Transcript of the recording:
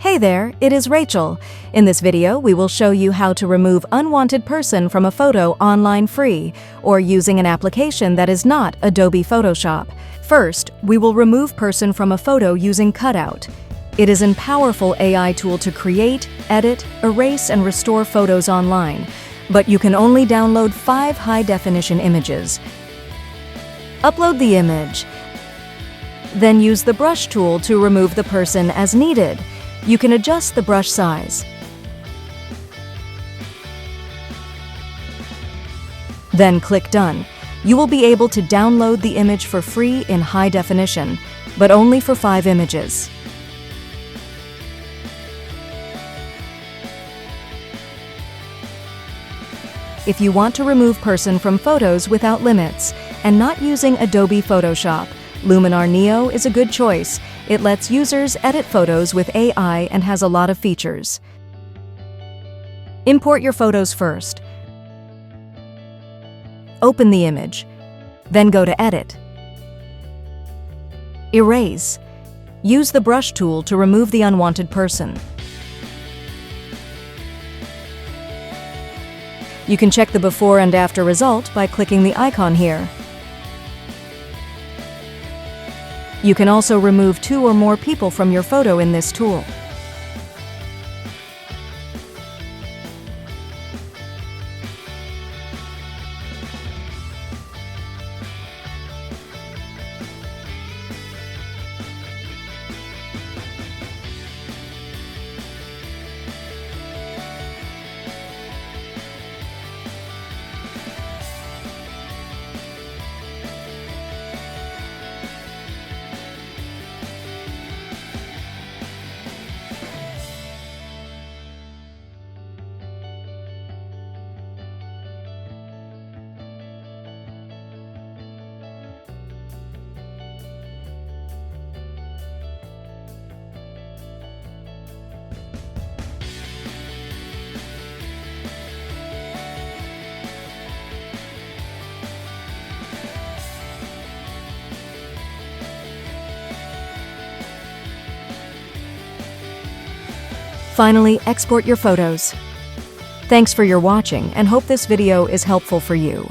Hey there, it is Rachel. In this video, we will show you how to remove unwanted person from a photo online free, or using an application that is not Adobe Photoshop. First, we will remove person from a photo using Cutout. It is a powerful AI tool to create, edit, erase, and restore photos online, but you can only download 5 high-definition images. Upload the image. Then use the brush tool to remove the person as needed. You can adjust the brush size. Then click Done. You will be able to download the image for free in high definition, but only for 5 images. If you want to remove person from photos without limits and not using Adobe Photoshop, Luminar Neo is a good choice. It lets users edit photos with AI and has a lot of features. Import your photos first. Open the image. Then go to Edit. Erase. Use the brush tool to remove the unwanted person. You can check the before and after result by clicking the icon here. You can also remove 2 or more people from your photo in this tool. Finally, export your photos. Thanks for your watching and hope this video is helpful for you.